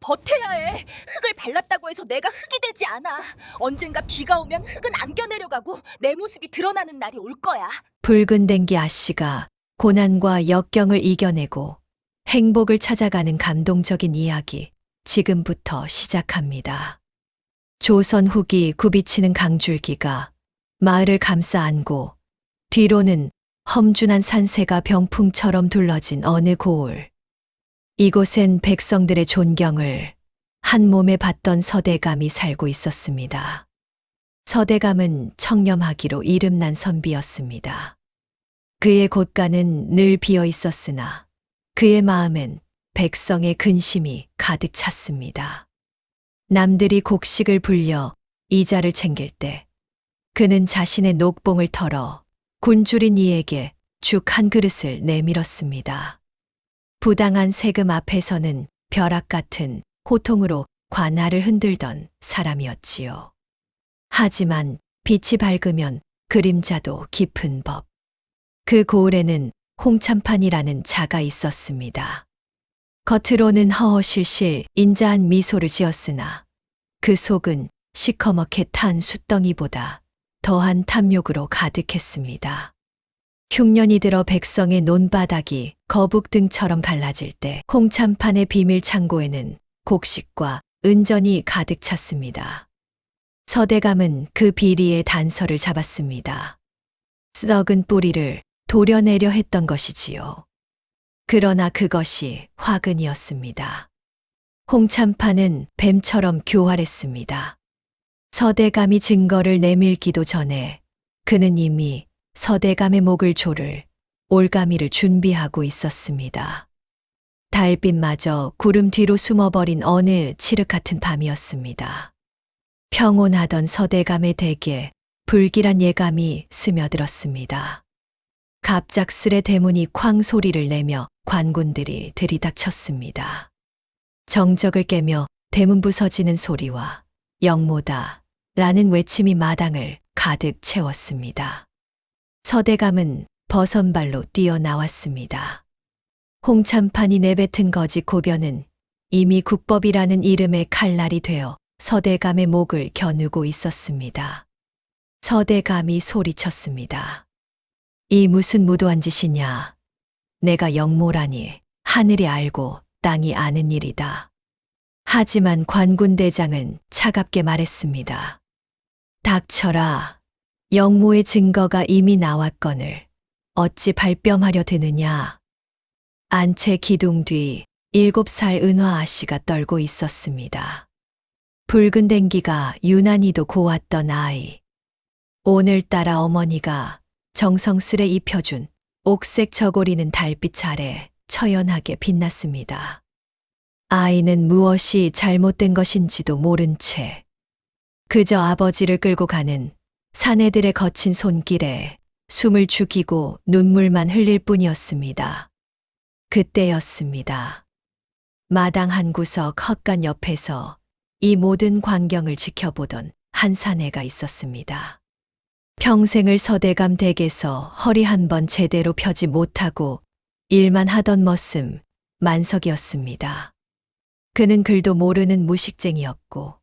버텨야 해. 흙을 발랐다고 해서 내가 흙이 되지 않아. 언젠가 비가 오면 흙은 안겨 내려가고 내 모습이 드러나는 날이 올 거야. 붉은 댕기 아씨가 고난과 역경을 이겨내고 행복을 찾아가는 감동적인 이야기 지금부터 시작합니다. 조선 후기 굽이치는 강줄기가 마을을 감싸 안고 뒤로는 험준한 산세가 병풍처럼 둘러진 어느 고을. 이곳엔 백성들의 존경을 한 몸에 받던 서대감이 살고 있었습니다. 서대감은 청렴하기로 이름난 선비였습니다. 그의 곳간은 늘 비어 있었으나 그의 마음엔 백성의 근심이 가득 찼습니다. 남들이 곡식을 불려 이자를 챙길 때 그는 자신의 녹봉을 털어 굶주린 이에게 죽 한 그릇을 내밀었습니다. 부당한 세금 앞에서는 벼락 같은 호통으로 관할을 흔들던 사람이었지요. 하지만 빛이 밝으면 그림자도 깊은 법. 그 고을에는 홍참판이라는 자가 있었습니다. 겉으로는 허허실실 인자한 미소를 지었으나 그 속은 시커멓게 탄 숫덩이보다 더한 탐욕으로 가득했습니다. 흉년이 들어 백성의 논바닥이 거북등처럼 갈라질 때 홍참판의 비밀 창고에는 곡식과 은전이 가득 찼습니다. 서대감은 그 비리의 단서를 잡았습니다. 썩은 뿌리를 도려내려 했던 것이지요. 그러나 그것이 화근이었습니다. 홍참판은 뱀처럼 교활했습니다. 서대감이 증거를 내밀기도 전에 그는 이미 서대감의 목을 조를 올가미를 준비하고 있었습니다. 달빛마저 구름 뒤로 숨어버린 어느 칠흑 같은 밤이었습니다. 평온하던 서대감의 댁에 불길한 예감이 스며들었습니다. 갑작스레 대문이 쾅 소리를 내며 관군들이 들이닥쳤습니다. 정적을 깨며 대문 부서지는 소리와 영모다 라는 외침이 마당을 가득 채웠습니다. 서대감은 버선발로 뛰어나왔습니다. 홍참판이 내뱉은 거짓 고변은 이미 국법이라는 이름의 칼날이 되어 서대감의 목을 겨누고 있었습니다. 서대감이 소리쳤습니다. 이 무슨 무도한 짓이냐. 내가 영모라니 하늘이 알고 땅이 아는 일이다. 하지만 관군대장은 차갑게 말했습니다. 닥쳐라. 영모의 증거가 이미 나왔거늘 어찌 발뺌하려 드느냐. 안채 기둥 뒤 7살 은화 아씨가 떨고 있었습니다. 붉은 댕기가 유난히도 고왔던 아이. 오늘따라 어머니가 정성스레 입혀준 옥색 저고리는 달빛 아래 처연하게 빛났습니다. 아이는 무엇이 잘못된 것인지도 모른 채 그저 아버지를 끌고 가는 사내들의 거친 손길에 숨을 죽이고 눈물만 흘릴 뿐이었습니다. 그때였습니다. 마당 한 구석 헛간 옆에서 이 모든 광경을 지켜보던 한 사내가 있었습니다. 평생을 서대감 댁에서 허리 한 번 제대로 펴지 못하고 일만 하던 머슴 만석이었습니다. 그는 글도 모르는 무식쟁이였고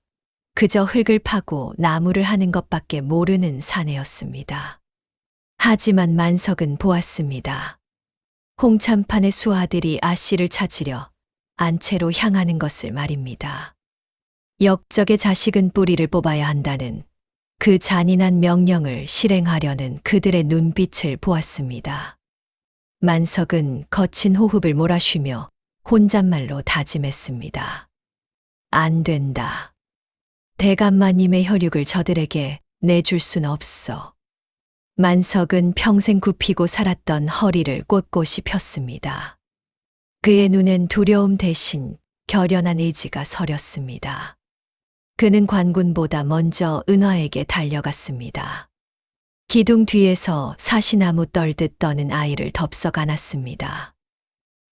그저 흙을 파고 나무를 하는 것밖에 모르는 사내였습니다. 하지만 만석은 보았습니다. 홍참판의 수하들이 아씨를 찾으려 안채로 향하는 것을 말입니다. 역적의 자식은 뿌리를 뽑아야 한다는 그 잔인한 명령을 실행하려는 그들의 눈빛을 보았습니다. 만석은 거친 호흡을 몰아쉬며 혼잣말로 다짐했습니다. 안 된다. 대감마님의 혈육을 저들에게 내줄 순 없어. 만석은 평생 굽히고 살았던 허리를 꼿꼿이 폈습니다. 그의 눈엔 두려움 대신 결연한 의지가 서렸습니다. 그는 관군보다 먼저 은화에게 달려갔습니다. 기둥 뒤에서 사시나무 떨듯 떠는 아이를 덥석 안았습니다.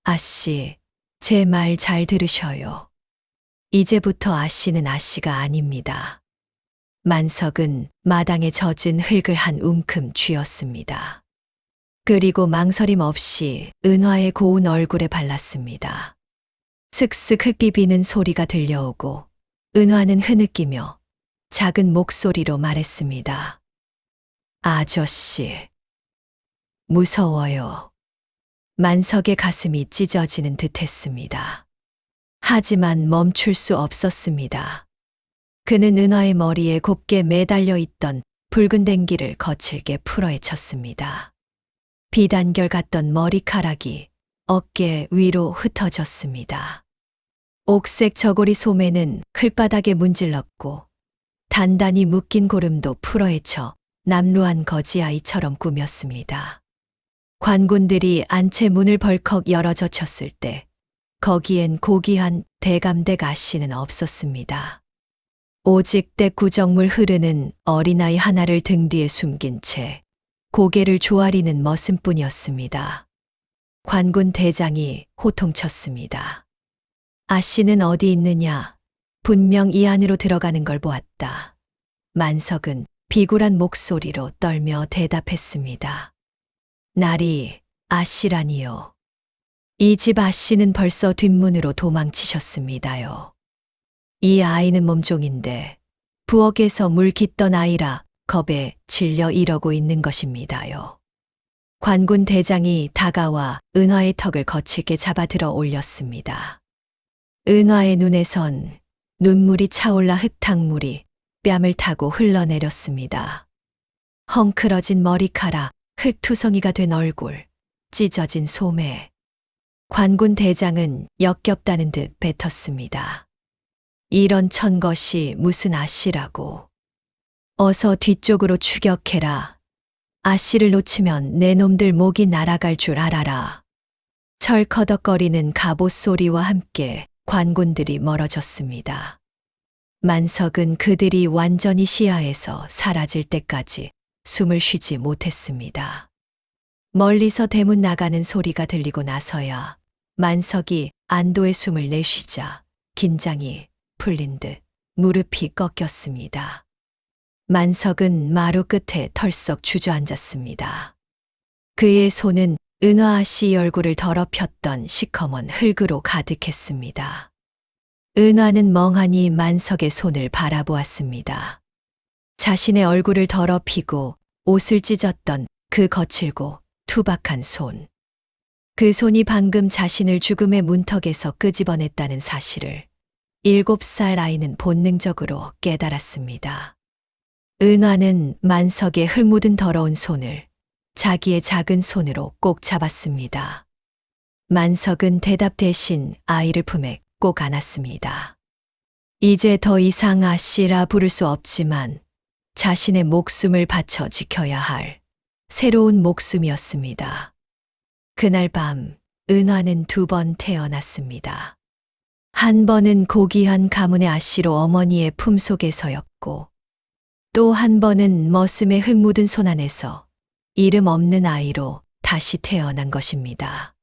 아씨, 제 말 잘 들으셔요. 이제부터 아씨는 아씨가 아닙니다. 만석은 마당에 젖은 흙을 한 움큼 쥐었습니다. 그리고 망설임 없이 은화의 고운 얼굴에 발랐습니다. 슥슥 흙이 비는 소리가 들려오고 은화는 흐느끼며 작은 목소리로 말했습니다. 아저씨, 무서워요. 만석의 가슴이 찢어지는 듯 했습니다. 하지만 멈출 수 없었습니다. 그는 은화의 머리에 곱게 매달려 있던 붉은 댕기를 거칠게 풀어헤쳤습니다. 비단결 같던 머리카락이 어깨 위로 흩어졌습니다. 옥색 저고리 소매는 클바닥에 문질렀고 단단히 묶인 고름도 풀어헤쳐 남루한 거지아이처럼 꾸몄습니다. 관군들이 안채 문을 벌컥 열어젖혔을 때 거기엔 고귀한 대감댁 아씨는 없었습니다. 오직 떼구정물 흐르는 어린아이 하나를 등 뒤에 숨긴 채 고개를 조아리는 머슴뿐이었습니다. 관군 대장이 호통쳤습니다. 아씨는 어디 있느냐? 분명 이 안으로 들어가는 걸 보았다. 만석은 비굴한 목소리로 떨며 대답했습니다. 날이 아씨라니요. 이 집 아씨는 벌써 뒷문으로 도망치셨습니다요. 이 아이는 몸종인데 부엌에서 물 깃던 아이라 겁에 질려 이러고 있는 것입니다요. 관군 대장이 다가와 은화의 턱을 거칠게 잡아들어 올렸습니다. 은화의 눈에선 눈물이 차올라 흙탕물이 뺨을 타고 흘러내렸습니다. 헝클어진 머리카락, 흙투성이가 된 얼굴, 찢어진 소매. 관군 대장은 역겹다는 듯 뱉었습니다. 이런 천것이 무슨 아씨라고. 어서 뒤쪽으로 추격해라. 아씨를 놓치면 내 놈들 목이 날아갈 줄 알아라. 철커덕거리는 갑옷 소리와 함께 관군들이 멀어졌습니다. 만석은 그들이 완전히 시야에서 사라질 때까지 숨을 쉬지 못했습니다. 멀리서 대문 나가는 소리가 들리고 나서야 만석이 안도의 숨을 내쉬자 긴장이 풀린 듯 무릎이 꺾였습니다. 만석은 마루 끝에 털썩 주저앉았습니다. 그의 손은 은화 씨 얼굴을 더럽혔던 시커먼 흙으로 가득했습니다. 은화는 멍하니 만석의 손을 바라보았습니다. 자신의 얼굴을 더럽히고 옷을 찢었던 그 거칠고 투박한 손. 그 손이 방금 자신을 죽음의 문턱에서 끄집어냈다는 사실을 7살 아이는 본능적으로 깨달았습니다. 은화는 만석의 흙 묻은 더러운 손을 자기의 작은 손으로 꼭 잡았습니다. 만석은 대답 대신 아이를 품에 꼭 안았습니다. 이제 더 이상 아씨라 부를 수 없지만 자신의 목숨을 바쳐 지켜야 할 새로운 목숨이었습니다. 그날 밤 은화는 2번 태어났습니다. 한 번은 고귀한 가문의 아씨로 어머니의 품속에서였고 또 한 번은 머슴의 흙 묻은 손 안에서 이름 없는 아이로 다시 태어난 것입니다.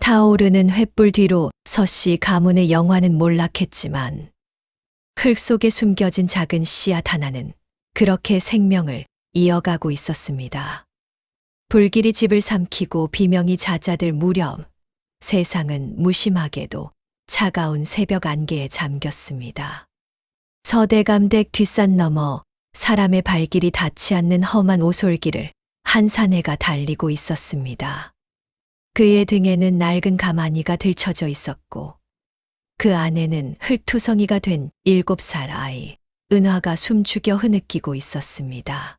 타오르는 횃불 뒤로 서씨 가문의 영화는 몰락했지만 흙 속에 숨겨진 작은 씨앗 하나는 그렇게 생명을 이어가고 있었습니다. 불길이 집을 삼키고 비명이 잦아들 무렵 세상은 무심하게도 차가운 새벽 안개에 잠겼습니다. 서대감댁 뒷산 너머 사람의 발길이 닿지 않는 험한 오솔길을 한 사내가 달리고 있었습니다. 그의 등에는 낡은 가마니가 들쳐져 있었고 그 안에는 흙투성이가 된 7살 아이 은화가 숨죽여 흐느끼고 있었습니다.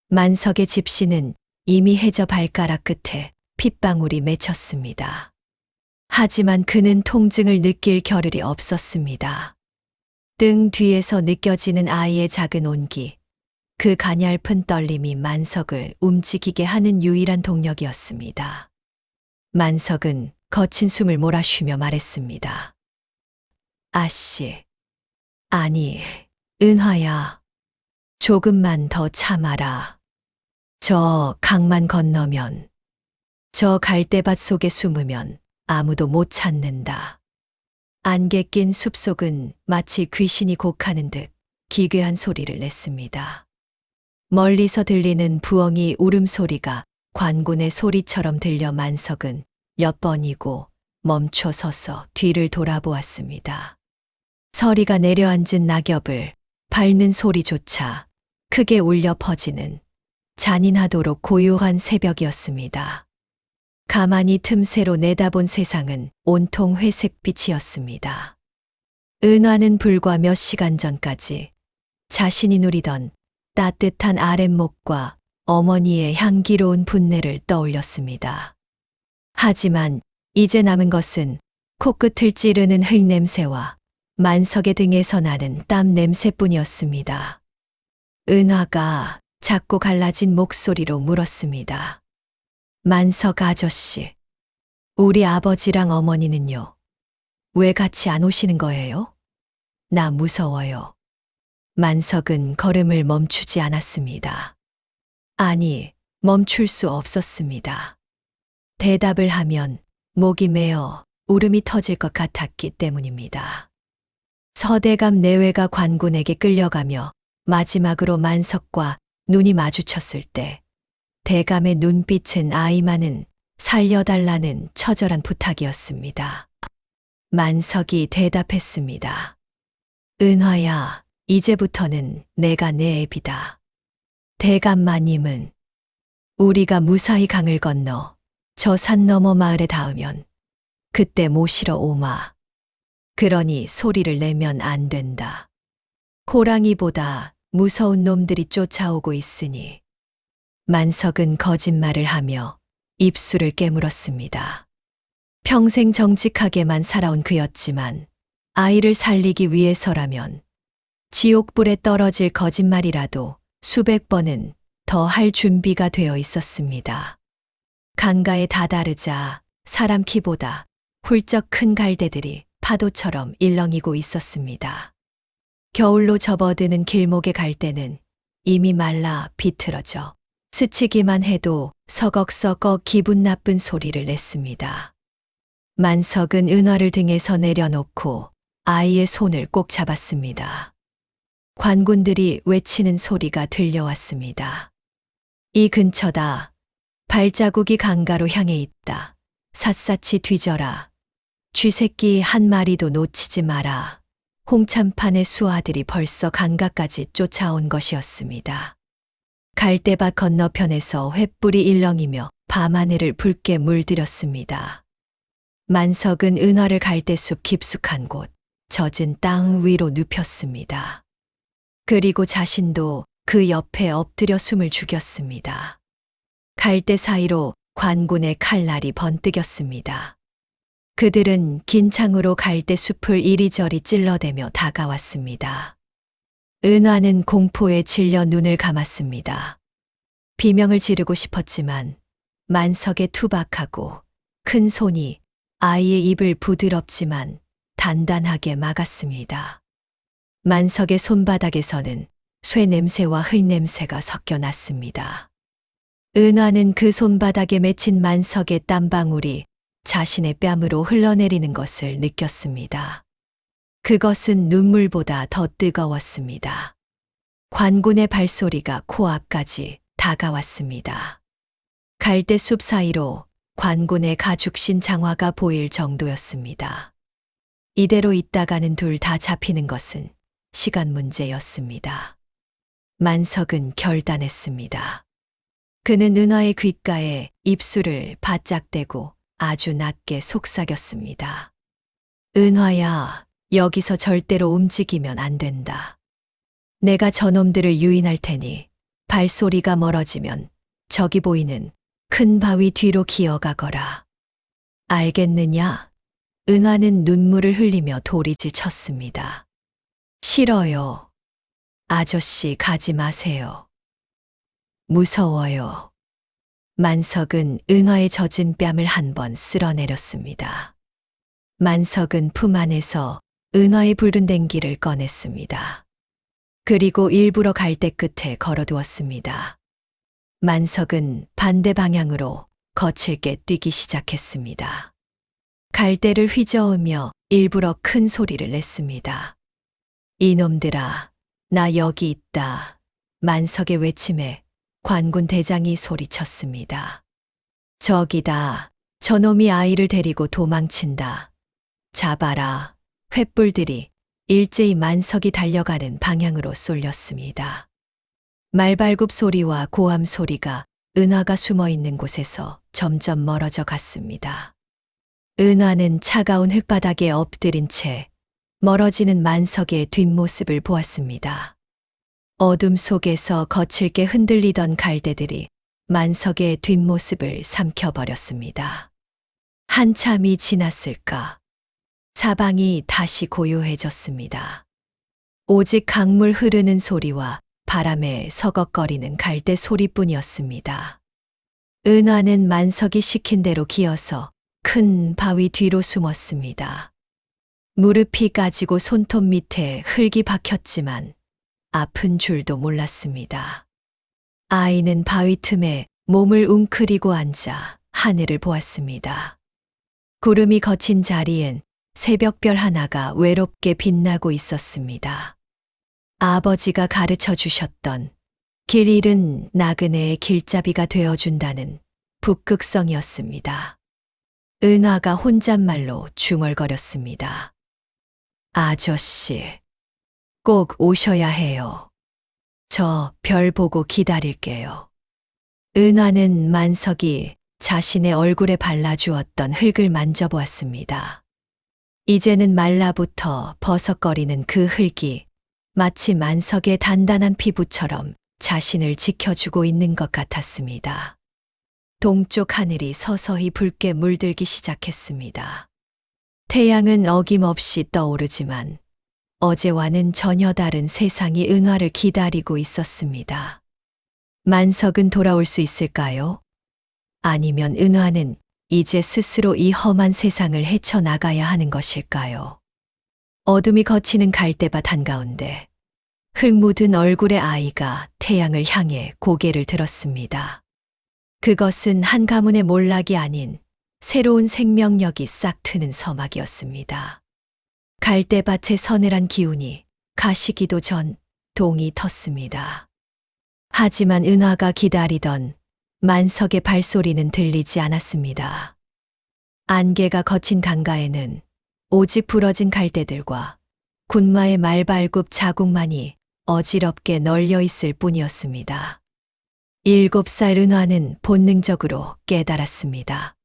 만석의 집시는 이미 해저 발가락 끝에 핏방울이 맺혔습니다. 하지만 그는 통증을 느낄 겨를이 없었습니다. 등 뒤에서 느껴지는 아이의 작은 온기, 그 가냘픈 떨림이 만석을 움직이게 하는 유일한 동력이었습니다. 만석은 거친 숨을 몰아쉬며 말했습니다. 아씨, 아니, 은화야, 조금만 더 참아라. 저 강만 건너면, 저 갈대밭 속에 숨으면 아무도 못 찾는다. 안개 낀 숲속은 마치 귀신이 곡하는 듯 기괴한 소리를 냈습니다. 멀리서 들리는 부엉이 울음소리가 관군의 소리처럼 들려 만석은 몇 번이고 멈춰 서서 뒤를 돌아보았습니다. 서리가 내려앉은 낙엽을 밟는 소리조차 크게 울려 퍼지는 잔인하도록 고요한 새벽이었습니다. 가만히 틈새로 내다본 세상은 온통 회색빛이었습니다. 은화는 불과 몇 시간 전까지 자신이 누리던 따뜻한 아랫목과 어머니의 향기로운 분내를 떠올렸습니다. 하지만 이제 남은 것은 코끝을 찌르는 흙냄새와 만석의 등에서 나는 땀 냄새뿐이었습니다. 은화가 작고 갈라진 목소리로 물었습니다. 만석 아저씨, 우리 아버지랑 어머니는요? 왜 같이 안 오시는 거예요? 나 무서워요. 만석은 걸음을 멈추지 않았습니다. 아니, 멈출 수 없었습니다. 대답을 하면 목이 메어 울음이 터질 것 같았기 때문입니다. 서대감 내외가 관군에게 끌려가며 마지막으로 만석과 눈이 마주쳤을 때 대감의 눈빛은 아이만은 살려달라는 처절한 부탁이었습니다. 만석이 대답했습니다. 은화야, 이제부터는 내가 내 애비다. 대감 마님은 우리가 무사히 강을 건너 저 산 너머 마을에 닿으면 그때 모시러 오마. 그러니 소리를 내면 안 된다. 호랑이보다 무서운 놈들이 쫓아오고 있으니. 만석은 거짓말을 하며 입술을 깨물었습니다. 평생 정직하게만 살아온 그였지만 아이를 살리기 위해서라면 지옥불에 떨어질 거짓말이라도 수백 번은 더 할 준비가 되어 있었습니다. 강가에 다다르자 사람 키보다 훌쩍 큰 갈대들이 파도처럼 일렁이고 있었습니다. 겨울로 접어드는 길목의 갈대는 이미 말라 비틀어져 스치기만 해도 서걱서걱 기분 나쁜 소리를 냈습니다. 만석은 은화를 등에서 내려놓고 아이의 손을 꼭 잡았습니다. 관군들이 외치는 소리가 들려왔습니다. 이 근처다. 발자국이 강가로 향해 있다. 샅샅이 뒤져라. 쥐새끼 한 마리도 놓치지 마라. 홍참판의 수아들이 벌써 강가까지 쫓아온 것이었습니다. 갈대밭 건너편에서 횃불이 일렁이며 밤하늘을 붉게 물들였습니다. 만석은 은화를 갈대숲 깊숙한 곳, 젖은 땅 위로 눕혔습니다. 그리고 자신도 그 옆에 엎드려 숨을 죽였습니다. 갈대 사이로 관군의 칼날이 번뜩였습니다. 그들은 긴 창으로 갈대 숲을 이리저리 찔러대며 다가왔습니다. 은화는 공포에 질려 눈을 감았습니다. 비명을 지르고 싶었지만 만석의 투박하고 큰 손이 아이의 입을 부드럽지만 단단하게 막았습니다. 만석의 손바닥에서는 쇠 냄새와 흙 냄새가 섞여 났습니다. 은화는 그 손바닥에 맺힌 만석의 땀방울이 자신의 뺨으로 흘러내리는 것을 느꼈습니다. 그것은 눈물보다 더 뜨거웠습니다. 관군의 발소리가 코앞까지 다가왔습니다. 갈대숲 사이로 관군의 가죽신 장화가 보일 정도였습니다. 이대로 있다가는 둘 다 잡히는 것은 시간 문제였습니다. 만석은 결단했습니다. 그는 은화의 귓가에 입술을 바짝 대고 아주 낮게 속삭였습니다. 은화야, 여기서 절대로 움직이면 안 된다. 내가 저놈들을 유인할 테니 발소리가 멀어지면 저기 보이는 큰 바위 뒤로 기어가거라. 알겠느냐? 은화는 눈물을 흘리며 도리질 쳤습니다. 싫어요. 아저씨 가지 마세요. 무서워요. 만석은 은화의 젖은 뺨을 한 번 쓸어내렸습니다. 만석은 품 안에서 은화의 붉은 댕기를 꺼냈습니다. 그리고 일부러 갈대 끝에 걸어두었습니다. 만석은 반대 방향으로 거칠게 뛰기 시작했습니다. 갈대를 휘저으며 일부러 큰 소리를 냈습니다. 이놈들아, 나 여기 있다. 만석의 외침에 관군 대장이 소리쳤습니다. 저기다. 저놈이 아이를 데리고 도망친다. 잡아라. 횃불들이 일제히 만석이 달려가는 방향으로 쏠렸습니다. 말발굽 소리와 고함 소리가 은화가 숨어 있는 곳에서 점점 멀어져 갔습니다. 은화는 차가운 흙바닥에 엎드린 채 멀어지는 만석의 뒷모습을 보았습니다. 어둠 속에서 거칠게 흔들리던 갈대들이 만석의 뒷모습을 삼켜버렸습니다. 한참이 지났을까? 사방이 다시 고요해졌습니다. 오직 강물 흐르는 소리와 바람에 서걱거리는 갈대 소리뿐이었습니다. 은화는 만석이 시킨 대로 기어서 큰 바위 뒤로 숨었습니다. 무릎이 까지고 손톱 밑에 흙이 박혔지만 아픈 줄도 몰랐습니다. 아이는 바위 틈에 몸을 웅크리고 앉아 하늘을 보았습니다. 구름이 거친 자리엔 새벽별 하나가 외롭게 빛나고 있었습니다. 아버지가 가르쳐 주셨던 길 잃은 나그네의 길잡이가 되어준다는 북극성이었습니다. 은화가 혼잣말로 중얼거렸습니다. 아저씨, 꼭 오셔야 해요. 저 별 보고 기다릴게요. 은화는 만석이 자신의 얼굴에 발라주었던 흙을 만져보았습니다. 이제는 말라붙어 버석거리는 그 흙이 마치 만석의 단단한 피부처럼 자신을 지켜주고 있는 것 같았습니다. 동쪽 하늘이 서서히 붉게 물들기 시작했습니다. 태양은 어김없이 떠오르지만 어제와는 전혀 다른 세상이 은화를 기다리고 있었습니다. 만석은 돌아올 수 있을까요? 아니면 은화는 이제 스스로 이 험한 세상을 헤쳐나가야 하는 것일까요? 어둠이 거치는 갈대밭 한가운데 흙 묻은 얼굴의 아이가 태양을 향해 고개를 들었습니다. 그것은 한 가문의 몰락이 아닌 새로운 생명력이 싹 트는 서막이었습니다. 갈대밭의 서늘한 기운이 가시기도 전 동이 텄습니다. 하지만 은화가 기다리던 만석의 발소리는 들리지 않았습니다. 안개가 거친 강가에는 오직 부러진 갈대들과 군마의 말발굽 자국만이 어지럽게 널려 있을 뿐이었습니다. 7살 은화는 본능적으로 깨달았습니다.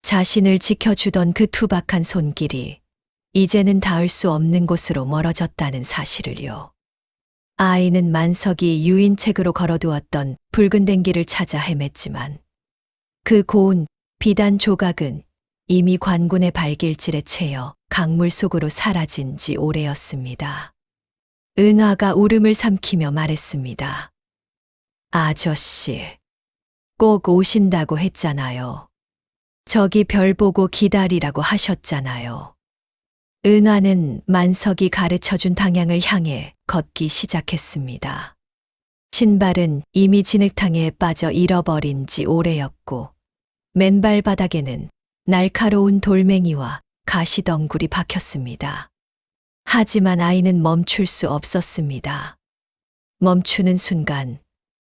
자신을 지켜주던 그 투박한 손길이 이제는 닿을 수 없는 곳으로 멀어졌다는 사실을요. 아이는 만석이 유인책으로 걸어두었던 붉은 댕기를 찾아 헤맸지만 그 고운 비단 조각은 이미 관군의 발길질에 채여 강물 속으로 사라진 지 오래였습니다. 은화가 울음을 삼키며 말했습니다. 아저씨, 꼭 오신다고 했잖아요. 저기 별 보고 기다리라고 하셨잖아요. 은화는 만석이 가르쳐준 방향을 향해 걷기 시작했습니다. 신발은 이미 진흙탕에 빠져 잃어버린 지 오래였고 맨발 바닥에는 날카로운 돌멩이와 가시덩굴이 박혔습니다. 하지만 아이는 멈출 수 없었습니다. 멈추는 순간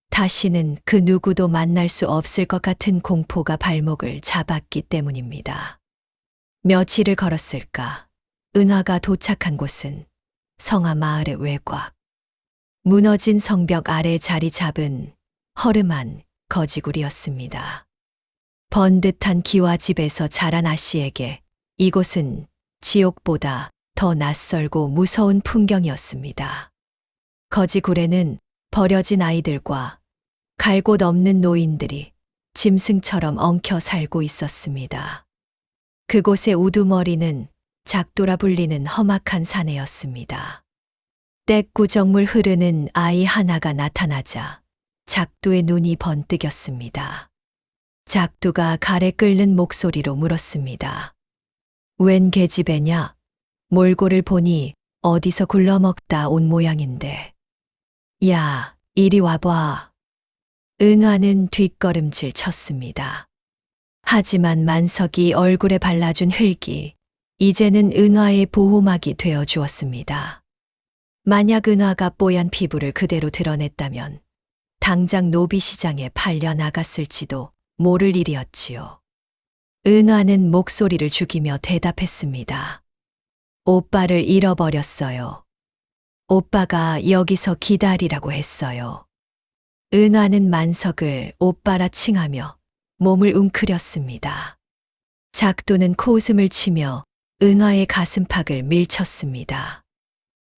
다시는 그 누구도 만날 수 없을 것 같은 공포가 발목을 잡았기 때문입니다. 며칠을 걸었을까? 은화가 도착한 곳은 성화 마을의 외곽. 무너진 성벽 아래 자리 잡은 허름한 거지굴이었습니다. 번듯한 기와집에서 자란 아씨에게 이곳은 지옥보다 더 낯설고 무서운 풍경이었습니다. 거지굴에는 버려진 아이들과 갈 곳 없는 노인들이 짐승처럼 엉켜 살고 있었습니다. 그곳의 우두머리는 작도라 불리는 험악한 사내였습니다. 떼꾸정물 흐르는 아이 하나가 나타나자 작두의 눈이 번뜩였습니다. 작두가 갈에 끓는 목소리로 물었습니다. 웬 계집애냐? 몰골을 보니 어디서 굴러먹다 온 모양인데. 야, 이리 와봐. 은화는 뒷걸음질 쳤습니다. 하지만 만석이 얼굴에 발라준 흙이 이제는 은화의 보호막이 되어 주었습니다. 만약 은화가 뽀얀 피부를 그대로 드러냈다면 당장 노비시장에 팔려 나갔을지도 모를 일이었지요. 은화는 목소리를 죽이며 대답했습니다. 오빠를 잃어버렸어요. 오빠가 여기서 기다리라고 했어요. 은화는 만석을 오빠라 칭하며 몸을 웅크렸습니다. 작두는 코웃음을 치며 은화의 가슴팍을 밀쳤습니다.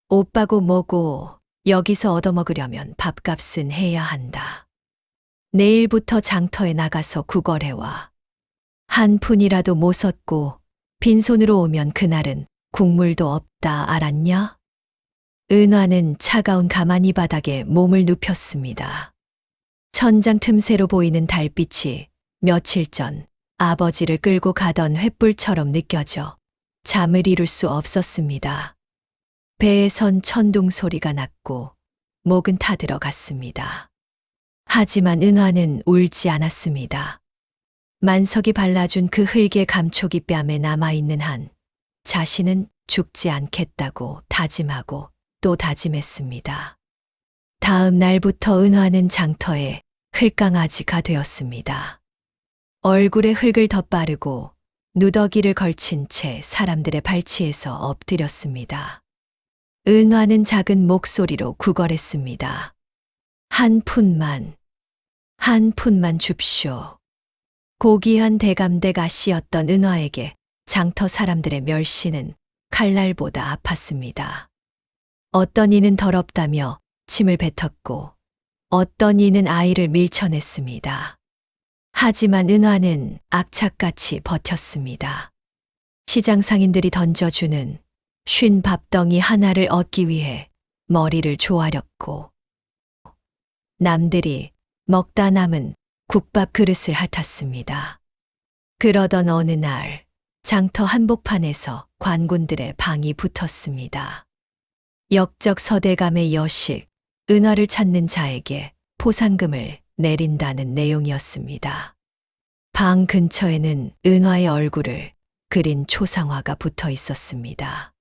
오빠고 뭐고 여기서 얻어먹으려면 밥값은 해야 한다. 내일부터 장터에 나가서 구걸해와. 한 푼이라도 못 얻고 빈손으로 오면 그날은 국물도 없다 알았냐? 은화는 차가운 가마니 바닥에 몸을 눕혔습니다. 천장 틈새로 보이는 달빛이 며칠 전 아버지를 끌고 가던 횃불처럼 느껴져 잠을 이룰 수 없었습니다. 배에선 천둥 소리가 났고 목은 타들어갔습니다. 하지만 은화는 울지 않았습니다. 만석이 발라준 그 흙의 감촉이 뺨에 남아있는 한 자신은 죽지 않겠다고 다짐하고 또 다짐했습니다. 다음 날부터 은화는 장터의 흙강아지가 되었습니다. 얼굴에 흙을 덧바르고 누더기를 걸친 채 사람들의 발치에서 엎드렸습니다. 은화는 작은 목소리로 구걸했습니다. 한 푼만 줍쇼. 고귀한 대감대 가시였던 은화에게 장터 사람들의 멸시는 칼날보다 아팠습니다. 어떤 이는 더럽다며 침을 뱉었고 어떤 이는 아이를 밀쳐냈습니다. 하지만 은화는 악착같이 버텼습니다. 시장 상인들이 던져주는 쉰 밥덩이 하나를 얻기 위해 머리를 조아렸고 남들이 먹다 남은 국밥 그릇을 핥았습니다. 그러던 어느 날 장터 한복판에서 관군들의 방이 붙었습니다. 역적 서대감의 여식, 은화를 찾는 자에게 포상금을 내린다는 내용이었습니다. 방 근처에는 은화의 얼굴을 그린 초상화가 붙어 있었습니다.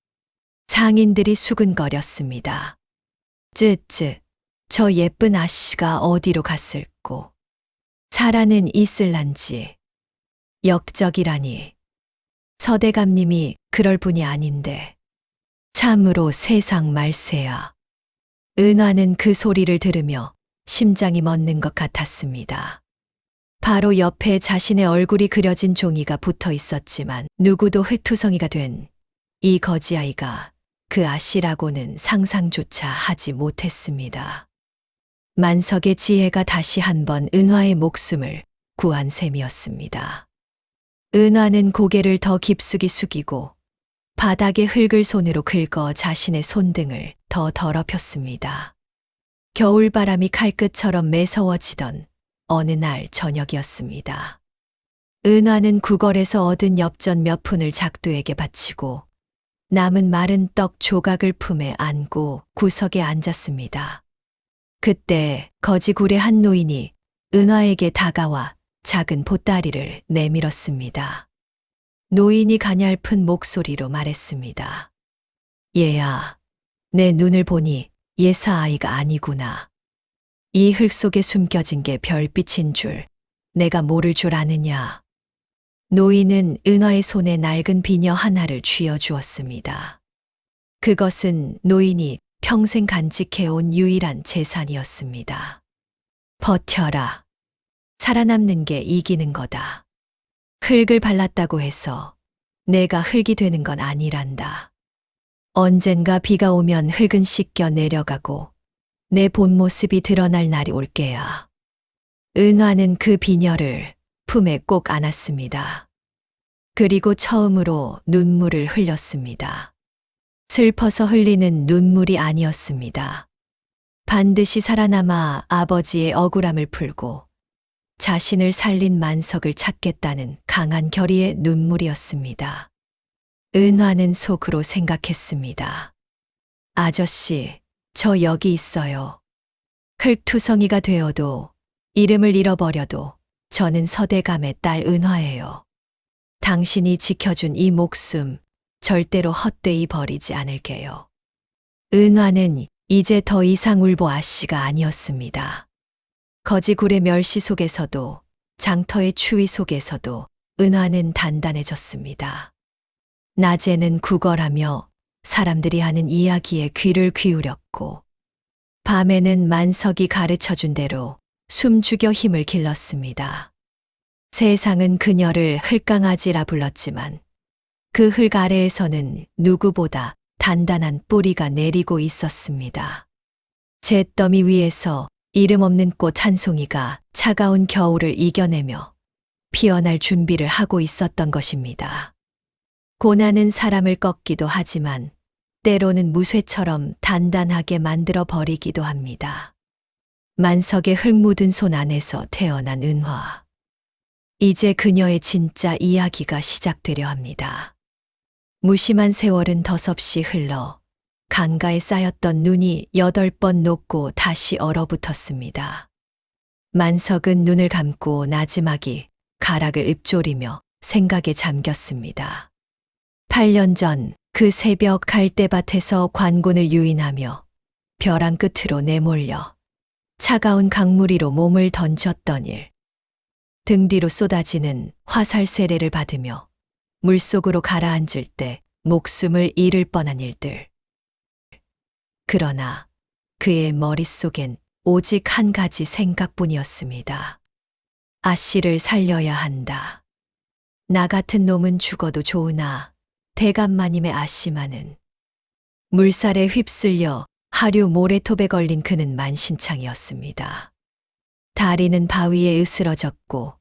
상인들이 수근거렸습니다. 쯔쯔, 저 예쁜 아씨가 어디로 갔을꼬? 살아는 있을란지. 역적이라니. 서대감님이 그럴 분이 아닌데. 참으로 세상 말세야. 은화는 그 소리를 들으며 심장이 멎는 것 같았습니다. 바로 옆에 자신의 얼굴이 그려진 종이가 붙어 있었지만 누구도 흙투성이가 된 이 거지아이가 그 아씨라고는 상상조차 하지 못했습니다. 만석의 지혜가 다시 한번 은화의 목숨을 구한 셈이었습니다. 은화는 고개를 더 깊숙이 숙이고 바닥에 흙을 손으로 긁어 자신의 손등을 더 더럽혔습니다. 겨울바람이 칼끝처럼 매서워지던 어느 날 저녁이었습니다. 은화는 구걸에서 얻은 엽전 몇 푼을 작두에게 바치고 남은 마른 떡 조각을 품에 안고 구석에 앉았습니다. 그때 거지굴의 한 노인이 은화에게 다가와 작은 보따리를 내밀었습니다. 노인이 가냘픈 목소리로 말했습니다. 얘야, 내 눈을 보니 예사아이가 아니구나. 이 흙 속에 숨겨진 게 별빛인 줄 내가 모를 줄 아느냐. 노인은 은화의 손에 낡은 비녀 하나를 쥐어 주었습니다. 그것은 노인이 평생 간직해온 유일한 재산이었습니다. 버텨라. 살아남는 게 이기는 거다. 흙을 발랐다고 해서 내가 흙이 되는 건 아니란다. 언젠가 비가 오면 흙은 씻겨 내려가고 내 본 모습이 드러날 날이 올 게야. 은화는 그 비녀를 품에 꼭 안았습니다. 그리고 처음으로 눈물을 흘렸습니다. 슬퍼서 흘리는 눈물이 아니었습니다. 반드시 살아남아 아버지의 억울함을 풀고 자신을 살린 만석을 찾겠다는 강한 결의의 눈물이었습니다. 은화는 속으로 생각했습니다. 아저씨, 저 여기 있어요. 흙투성이가 되어도 이름을 잃어버려도 저는 서대감의 딸 은화예요. 당신이 지켜준 이 목숨 절대로 헛되이 버리지 않을게요. 은화는 이제 더 이상 울보 아씨가 아니었습니다. 거지굴의 멸시 속에서도 장터의 추위 속에서도 은화는 단단해졌습니다. 낮에는 구걸하며 사람들이 하는 이야기에 귀를 기울였고, 밤에는 만석이 가르쳐준 대로 숨죽여 힘을 길렀습니다. 세상은 그녀를 흙강아지라 불렀지만 그 흙 아래에서는 누구보다 단단한 뿌리가 내리고 있었습니다. 잿더미 위에서 이름 없는 꽃 한 송이가 차가운 겨울을 이겨내며 피어날 준비를 하고 있었던 것입니다. 고난은 사람을 꺾기도 하지만 때로는 무쇠처럼 단단하게 만들어 버리기도 합니다. 만석의 흙 묻은 손 안에서 태어난 은화. 이제 그녀의 진짜 이야기가 시작되려 합니다. 무심한 세월은 덧없이 흘러 강가에 쌓였던 눈이 8번 녹고 다시 얼어붙었습니다. 만석은 눈을 감고 나지막이 가락을 읊조리며 생각에 잠겼습니다. 8년 전 그 새벽 갈대밭에서 관군을 유인하며 벼랑 끝으로 내몰려 차가운 강물 위로 몸을 던졌던 일. 등 뒤로 쏟아지는 화살 세례를 받으며 물속으로 가라앉을 때 목숨을 잃을 뻔한 일들. 그러나 그의 머릿속엔 오직 한 가지 생각뿐이었습니다. 아씨를 살려야 한다. 나 같은 놈은 죽어도 좋으나 대감마님의 아씨만은. 물살에 휩쓸려 하류 모래톱에 걸린 그는 만신창이었습니다. 다리는 바위에 으스러졌고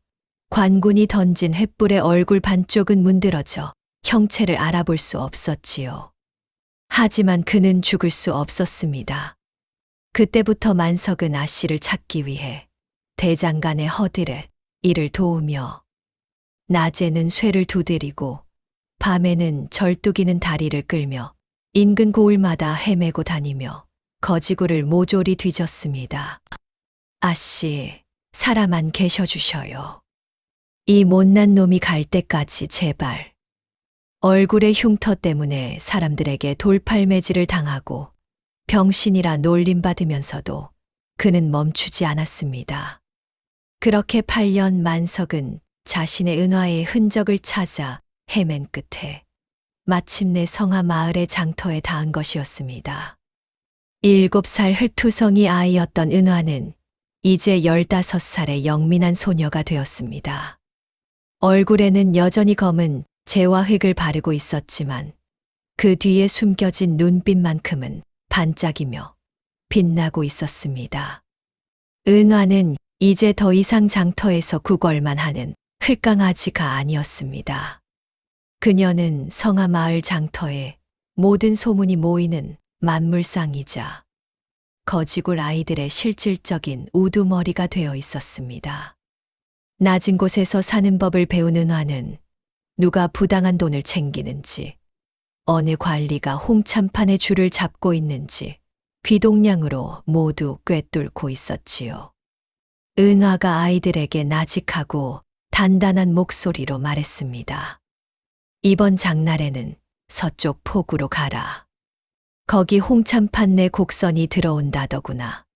관군이 던진 횃불에 얼굴 반쪽은 문드러져 형체를 알아볼 수 없었지요. 하지만 그는 죽을 수 없었습니다. 그때부터 만석은 아씨를 찾기 위해 대장간의 허들에 이를 도우며 낮에는 쇠를 두드리고 밤에는 절뚝이는 다리를 끌며 인근 고을마다 헤매고 다니며 거지구를 모조리 뒤졌습니다. 아씨, 살아만 계셔주셔요. 이 못난 놈이 갈 때까지 제발. 얼굴의 흉터 때문에 사람들에게 돌팔매질을 당하고 병신이라 놀림받으면서도 그는 멈추지 않았습니다. 그렇게 8년 만석은 자신의 은화의 흔적을 찾아 헤맨 끝에 마침내 성하 마을의 장터에 닿은 것이었습니다. 7살 흙투성이 아이였던 은화는 이제 15살의 영민한 소녀가 되었습니다. 얼굴에는 여전히 검은 재와 흙을 바르고 있었지만 그 뒤에 숨겨진 눈빛만큼은 반짝이며 빛나고 있었습니다. 은화는 이제 더 이상 장터에서 구걸만 하는 흙강아지가 아니었습니다. 그녀는 성하 마을 장터에 모든 소문이 모이는 만물상이자 거지굴 아이들의 실질적인 우두머리가 되어 있었습니다. 낮은 곳에서 사는 법을 배운 은화는 누가 부당한 돈을 챙기는지, 어느 관리가 홍참판에 줄을 잡고 있는지 귀동냥으로 모두 꿰뚫고 있었지요. 은화가 아이들에게 나직하고 단단한 목소리로 말했습니다. 이번 장날에는 서쪽 폭우로 가라. 거기 홍참판 내 곡선이 들어온다더구나.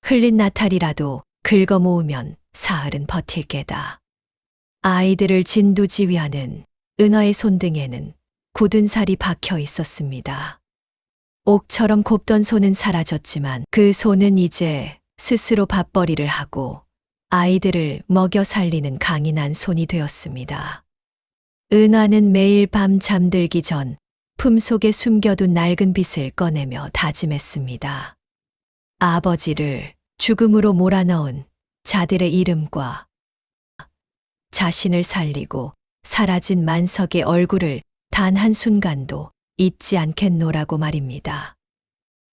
흘린 나탈이라도 긁어 모으면 사흘은 버틸 게다. 아이들을 진두지휘하는 은화의 손등에는 굳은 살이 박혀 있었습니다. 옥처럼 곱던 손은 사라졌지만 그 손은 이제 스스로 밥벌이를 하고 아이들을 먹여 살리는 강인한 손이 되었습니다. 은화는 매일 밤 잠들기 전 품속에 숨겨둔 낡은 빗을 꺼내며 다짐했습니다. 아버지를 죽음으로 몰아넣은 자들의 이름과 자신을 살리고 사라진 만석의 얼굴을 단 한순간도 잊지 않겠노라고 말입니다.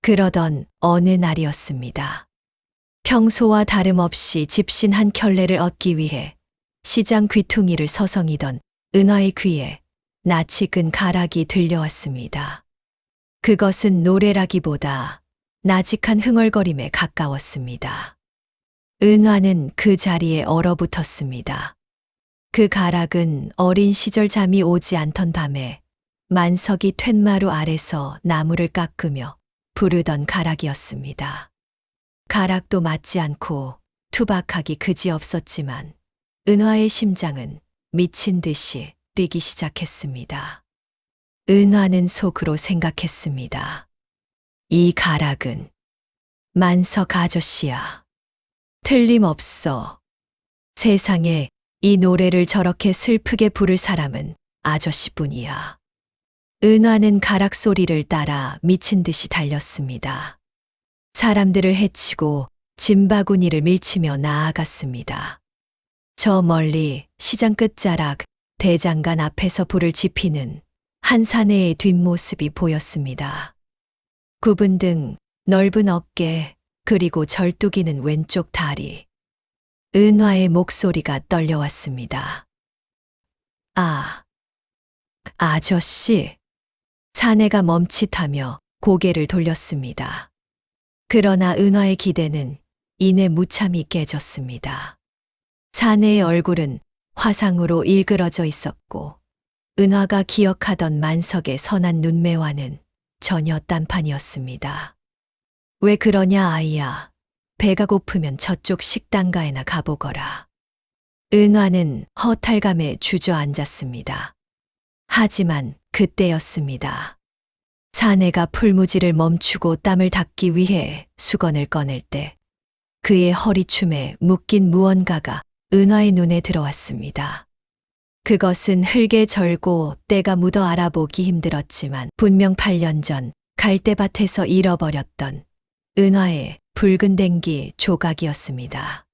그러던 어느 날이었습니다. 평소와 다름없이 집신 한 켤레를 얻기 위해 시장 귀퉁이를 서성이던 은화의 귀에 낯익은 가락이 들려왔습니다. 그것은 노래라기보다 나직한 흥얼거림에 가까웠습니다. 은화는 그 자리에 얼어붙었습니다. 그 가락은 어린 시절 잠이 오지 않던 밤에 만석이 툇마루 아래서 나무를 깎으며 부르던 가락이었습니다. 가락도 맞지 않고 투박하기 그지없었지만 은화의 심장은 미친 듯이 뛰기 시작했습니다. 은화는 속으로 생각했습니다. 이 가락은 만석 아저씨야. 틀림없어. 세상에 이 노래를 저렇게 슬프게 부를 사람은 아저씨뿐이야. 은화는 가락 소리를 따라 미친 듯이 달렸습니다. 사람들을 해치고 짐바구니를 밀치며 나아갔습니다. 저 멀리 시장 끝자락 대장간 앞에서 불을 지피는 한 사내의 뒷모습이 보였습니다. 굽은 등, 넓은 어깨, 그리고 절뚝이는 왼쪽 다리. 은화의 목소리가 떨려왔습니다. 아, 아저씨. 사내가 멈칫하며 고개를 돌렸습니다. 그러나 은화의 기대는 이내 무참히 깨졌습니다. 사내의 얼굴은 화상으로 일그러져 있었고, 은화가 기억하던 만석의 선한 눈매와는 전혀 딴판이었습니다. 왜 그러냐 아이야. 배가 고프면 저쪽 식당가에나 가보거라. 은화는 허탈감에 주저앉았습니다. 하지만 그때였습니다. 사내가 풀무지를 멈추고 땀을 닦기 위해 수건을 꺼낼 때 그의 허리춤에 묶인 무언가가 은화의 눈에 들어왔습니다. 그것은 흙에 절고 때가 묻어 알아보기 힘들었지만 분명 8년 전 갈대밭에서 잃어버렸던 은화의 붉은 댕기 조각이었습니다.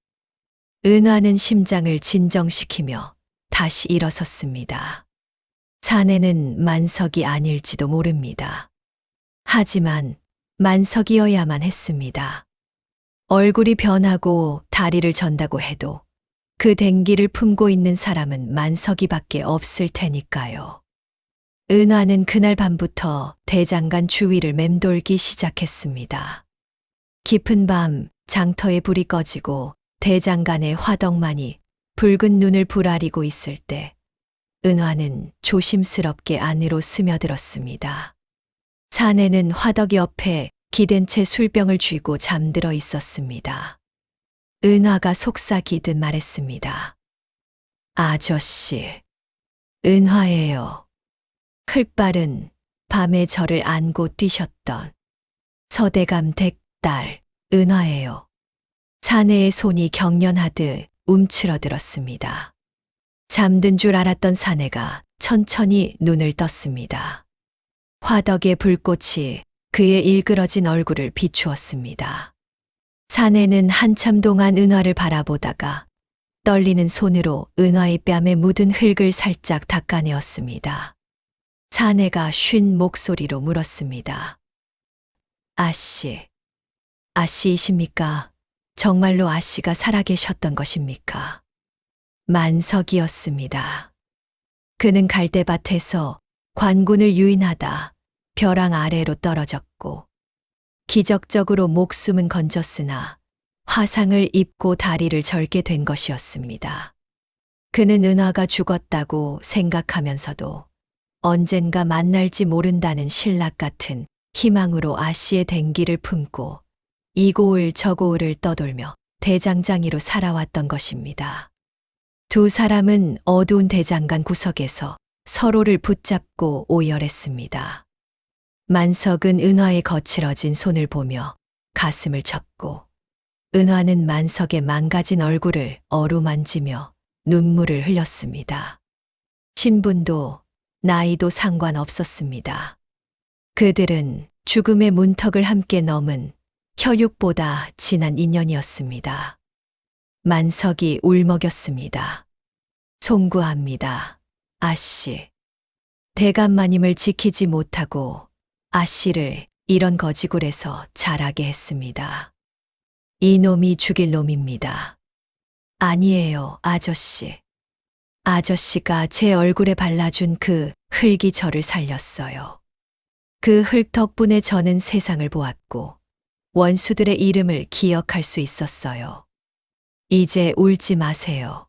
은화는 심장을 진정시키며 다시 일어섰습니다. 사내는 만석이 아닐지도 모릅니다. 하지만 만석이어야만 했습니다. 얼굴이 변하고 다리를 전다고 해도 그 댕기를 품고 있는 사람은 만석이밖에 없을 테니까요. 은화는 그날 밤부터 대장간 주위를 맴돌기 시작했습니다. 깊은 밤 장터에 불이 꺼지고 대장간의 화덕만이 붉은 눈을 부라리고 있을 때 은화는 조심스럽게 안으로 스며들었습니다. 사내는 화덕 옆에 기댄 채 술병을 쥐고 잠들어 있었습니다. 은화가 속삭이듯 말했습니다. 아저씨, 은화예요. 클발은 밤에 저를 안고 뛰셨던 서대감 댁딸 은화예요. 사내의 손이 경련하듯 움츠러들었습니다. 잠든 줄 알았던 사내가 천천히 눈을 떴습니다. 화덕의 불꽃이 그의 일그러진 얼굴을 비추었습니다. 사내는 한참 동안 은화를 바라보다가 떨리는 손으로 은화의 뺨에 묻은 흙을 살짝 닦아내었습니다. 사내가 쉰 목소리로 물었습니다. 아씨, 아씨이십니까? 정말로 아씨가 살아계셨던 것입니까? 만석이었습니다. 그는 갈대밭에서 관군을 유인하다 벼랑 아래로 떨어졌고 기적적으로 목숨은 건졌으나 화상을 입고 다리를 절게 된 것이었습니다. 그는 은화가 죽었다고 생각하면서도 언젠가 만날지 모른다는 신락 같은 희망으로 아씨의 댕기를 품고 이고을 저고을을 떠돌며 대장장이로 살아왔던 것입니다. 두 사람은 어두운 대장간 구석에서 서로를 붙잡고 오열했습니다. 만석은 은화의 거칠어진 손을 보며 가슴을 쳤고 은화는 만석의 망가진 얼굴을 어루만지며 눈물을 흘렸습니다. 신분도 나이도 상관없었습니다. 그들은 죽음의 문턱을 함께 넘은 혈육보다 진한 인연이었습니다. 만석이 울먹였습니다. 송구합니다. 아씨. 대감마님을 지키지 못하고 아씨를 이런 거지굴에서 자라게 했습니다. 이놈이 죽일 놈입니다. 아니에요, 아저씨. 아저씨가 제 얼굴에 발라준 그 흙이 저를 살렸어요. 그 흙 덕분에 저는 세상을 보았고 원수들의 이름을 기억할 수 있었어요. 이제 울지 마세요.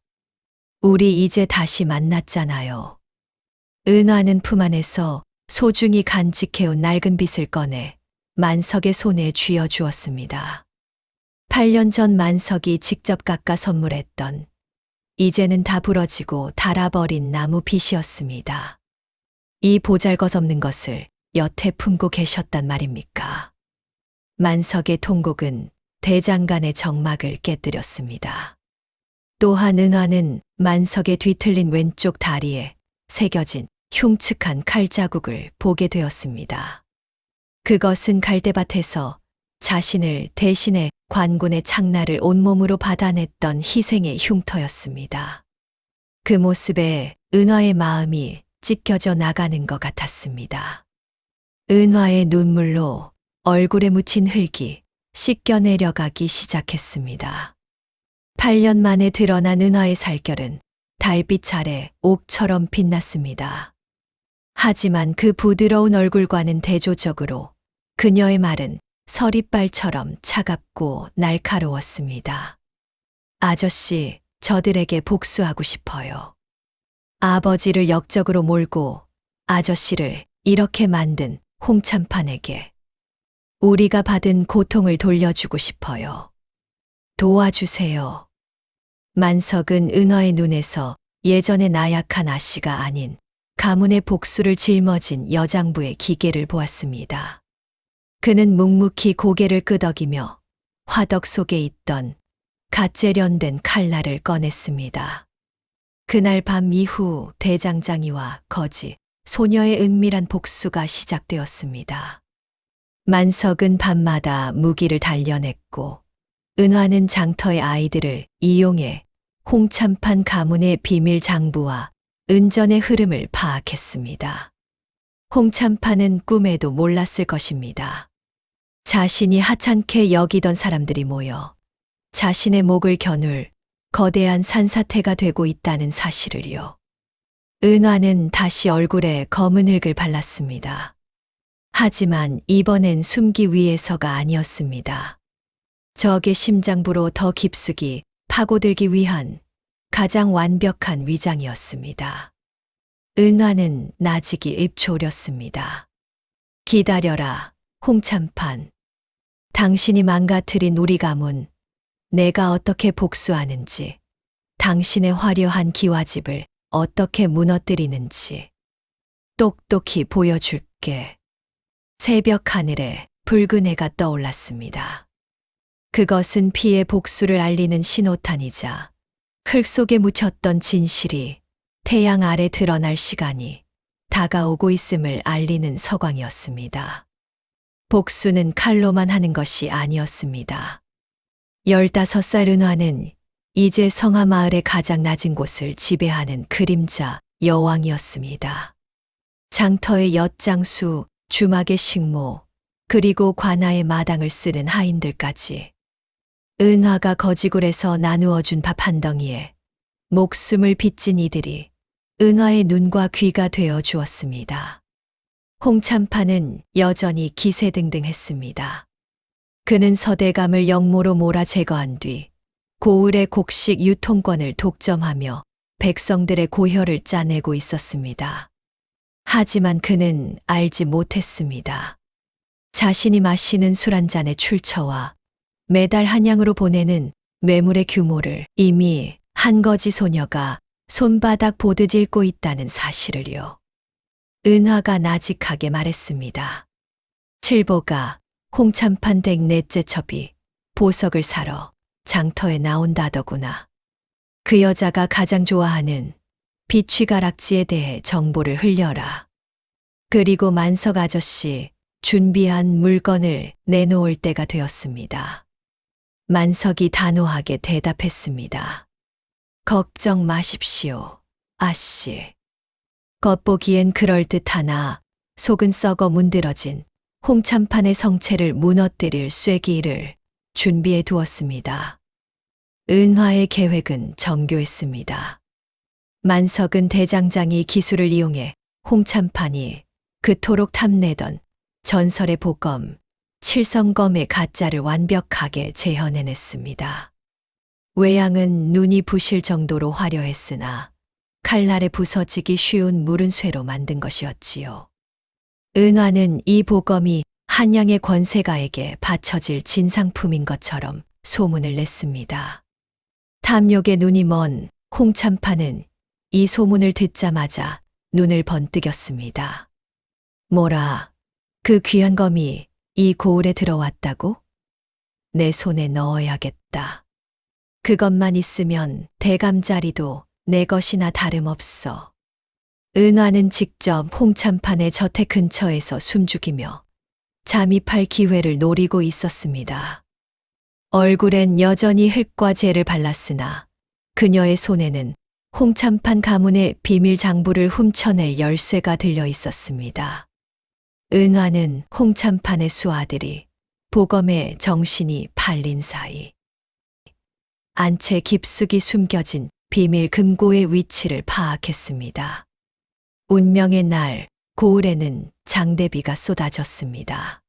우리 이제 다시 만났잖아요. 은화는 품 안에서 소중히 간직해온 낡은 빗을 꺼내 만석의 손에 쥐어주었습니다. 8년 전 만석이 직접 깎아 선물했던 이제는 다 부러지고 닳아버린 나무 빗이었습니다. 이 보잘것없는 것을 여태 품고 계셨단 말입니까? 만석의 통곡은 대장간의 정막을 깨뜨렸습니다. 또한 은화는 만석의 뒤틀린 왼쪽 다리에 새겨진 흉측한 칼자국을 보게 되었습니다. 그것은 갈대밭에서 자신을 대신해 관군의 창날을 온몸으로 받아냈던 희생의 흉터였습니다. 그 모습에 은화의 마음이 찢겨져 나가는 것 같았습니다. 은화의 눈물로 얼굴에 묻힌 흙이 씻겨 내려가기 시작했습니다. 8년 만에 드러난 은화의 살결은 달빛 아래 옥처럼 빛났습니다. 하지만 그 부드러운 얼굴과는 대조적으로 그녀의 말은 서리빨처럼 차갑고 날카로웠습니다. 아저씨, 저들에게 복수하고 싶어요. 아버지를 역적으로 몰고 아저씨를 이렇게 만든 홍참판에게 우리가 받은 고통을 돌려주고 싶어요. 도와주세요. 만석은 은화의 눈에서 예전의 나약한 아씨가 아닌 가문의 복수를 짊어진 여장부의 기계를 보았습니다. 그는 묵묵히 고개를 끄덕이며 화덕 속에 있던 갓재련된 칼날을 꺼냈습니다. 그날 밤 이후 대장장이와 거지, 소녀의 은밀한 복수가 시작되었습니다. 만석은 밤마다 무기를 단련했고 은화는 장터의 아이들을 이용해 홍참판 가문의 비밀 장부와 은전의 흐름을 파악했습니다. 홍참판은 꿈에도 몰랐을 것입니다. 자신이 하찮게 여기던 사람들이 모여 자신의 목을 겨눌 거대한 산사태가 되고 있다는 사실을요. 은화는 다시 얼굴에 검은 흙을 발랐습니다. 하지만 이번엔 숨기 위해서가 아니었습니다. 적의 심장부로 더 깊숙이 파고들기 위한 가장 완벽한 위장이었습니다. 은화는 나직이 입조렸습니다. 기다려라, 홍참판. 당신이 망가뜨린 우리 가문, 내가 어떻게 복수하는지, 당신의 화려한 기와집을 어떻게 무너뜨리는지 똑똑히 보여줄게. 새벽 하늘에 붉은 해가 떠올랐습니다. 그것은 피의 복수를 알리는 신호탄이자 흙 속에 묻혔던 진실이 태양 아래 드러날 시간이 다가오고 있음을 알리는 서광이었습니다. 복수는 칼로만 하는 것이 아니었습니다. 15살 은화는 이제 성하마을의 가장 낮은 곳을 지배하는 그림자 여왕이었습니다. 장터의 엿장수, 주막의 식모, 그리고 관아의 마당을 쓰는 하인들까지 은화가 거지굴에서 나누어준 밥 한 덩이에 목숨을 빚진 이들이 은화의 눈과 귀가 되어 주었습니다. 홍참판은 여전히 기세등등했습니다. 그는 서대감을 영모로 몰아 제거한 뒤 고을의 곡식 유통권을 독점하며 백성들의 고혈을 짜내고 있었습니다. 하지만 그는 알지 못했습니다. 자신이 마시는 술 한 잔의 출처와 매달 한양으로 보내는 뇌물의 규모를 이미 한 거지 소녀가 손바닥 보듯 읽고 있다는 사실을요. 은화가 나직하게 말했습니다. 칠보가 홍참판 댁 넷째 첩이 보석을 사러 장터에 나온다더구나. 그 여자가 가장 좋아하는 비취가락지에 대해 정보를 흘려라. 그리고 만석 아저씨 준비한 물건을 내놓을 때가 되었습니다. 만석이 단호하게 대답했습니다. 걱정 마십시오, 아씨. 겉보기엔 그럴듯하나 속은 썩어 문드러진 홍참판의 성체를 무너뜨릴 쐐기를 준비해 두었습니다. 은화의 계획은 정교했습니다. 만석은 대장장이 기술을 이용해 홍참판이 그토록 탐내던 전설의 복검, 칠성검의 가짜를 완벽하게 재현해냈습니다. 외양은 눈이 부실 정도로 화려했으나 칼날에 부서지기 쉬운 무른 쇠로 만든 것이었지요. 은화는 이 복검이 한양의 권세가에게 바쳐질 진상품인 것처럼 소문을 냈습니다. 탐욕의 눈이 먼 홍참판은 이 소문을 듣자마자 눈을 번뜩였습니다. 뭐라, 그 귀한 검이 이 고을에 들어왔다고? 내 손에 넣어야겠다. 그것만 있으면 대감자리도 내 것이나 다름없어. 은화는 직접 홍참판의 저택 근처에서 숨죽이며 잠입할 기회를 노리고 있었습니다. 얼굴엔 여전히 흙과 재를 발랐으나 그녀의 손에는 홍참판 가문의 비밀 장부를 훔쳐낼 열쇠가 들려 있었습니다. 은화는 홍참판의 수아들이 보검의 정신이 팔린 사이 안채 깊숙이 숨겨진 비밀 금고의 위치를 파악했습니다. 운명의 날, 고을에는 장대비가 쏟아졌습니다.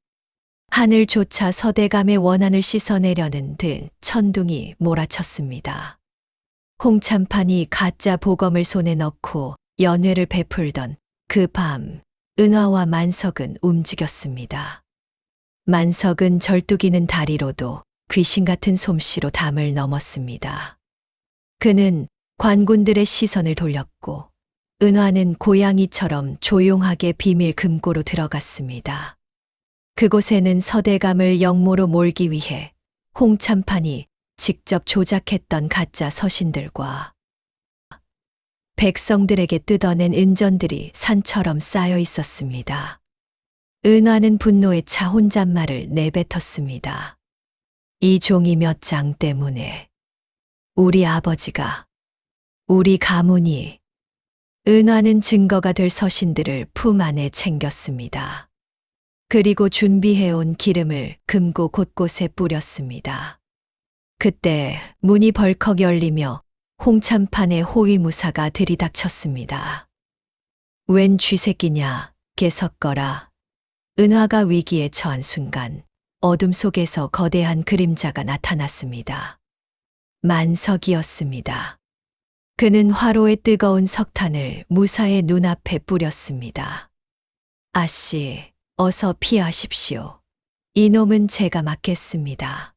하늘조차 서대감의 원한을 씻어내려는 듯 천둥이 몰아쳤습니다. 홍참판이 가짜 보검을 손에 넣고 연회를 베풀던 그 밤, 은화와 만석은 움직였습니다. 만석은 절뚝이는 다리로도 귀신 같은 솜씨로 담을 넘었습니다. 그는 관군들의 시선을 돌렸고 은화는 고양이처럼 조용하게 비밀 금고로 들어갔습니다. 그곳에는 서대감을 영모로 몰기 위해 홍참판이 직접 조작했던 가짜 서신들과 백성들에게 뜯어낸 은전들이 산처럼 쌓여 있었습니다. 은화는 분노에 차 혼잣말을 내뱉었습니다. 이 종이 몇 장 때문에 우리 아버지가, 우리 가문이. 은화는 증거가 될 서신들을 품 안에 챙겼습니다. 그리고 준비해온 기름을 금고 곳곳에 뿌렸습니다. 그때 문이 벌컥 열리며 홍참판의 호위무사가 들이닥쳤습니다. 웬 쥐새끼냐, 개석거라. 은화가 위기에 처한 순간 어둠 속에서 거대한 그림자가 나타났습니다. 만석이었습니다. 그는 화로의 뜨거운 석탄을 무사의 눈앞에 뿌렸습니다. 아씨, 어서 피하십시오. 이놈은 제가 막겠습니다.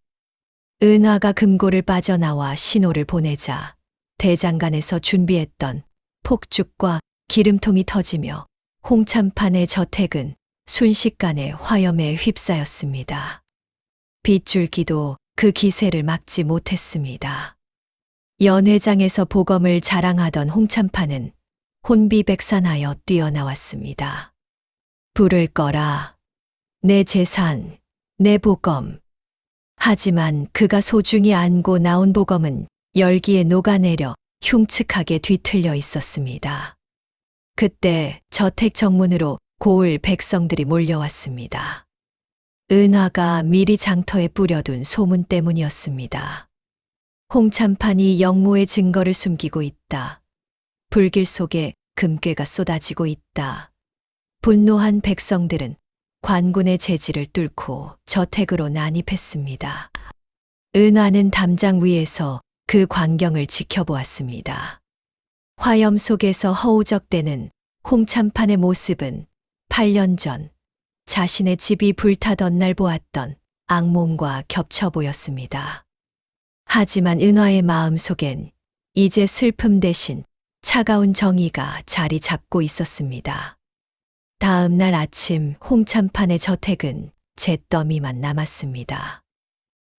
은화가 금고를 빠져나와 신호를 보내자 대장간에서 준비했던 폭죽과 기름통이 터지며 홍참판의 저택은 순식간에 화염에 휩싸였습니다. 빗줄기도 그 기세를 막지 못했습니다. 연회장에서 보검을 자랑하던 홍참판은 혼비백산하여 뛰어나왔습니다. 불을 꺼라. 내 재산, 내 보검. 하지만 그가 소중히 안고 나온 보검은 열기에 녹아내려 흉측하게 뒤틀려 있었습니다. 그때 저택 정문으로 고을 백성들이 몰려왔습니다. 은화가 미리 장터에 뿌려둔 소문 때문이었습니다. 홍참판이 영모의 증거를 숨기고 있다. 불길 속에 금괴가 쏟아지고 있다. 분노한 백성들은 관군의 제지를 뚫고 저택으로 난입했습니다. 은화는 담장 위에서 그 광경을 지켜보았습니다. 화염 속에서 허우적대는 홍참판의 모습은 8년 전 자신의 집이 불타던 날 보았던 악몽과 겹쳐 보였습니다. 하지만 은화의 마음 속엔 이제 슬픔 대신 차가운 정의가 자리 잡고 있었습니다. 다음 날 아침 홍참판의 저택은 잿더미만 남았습니다.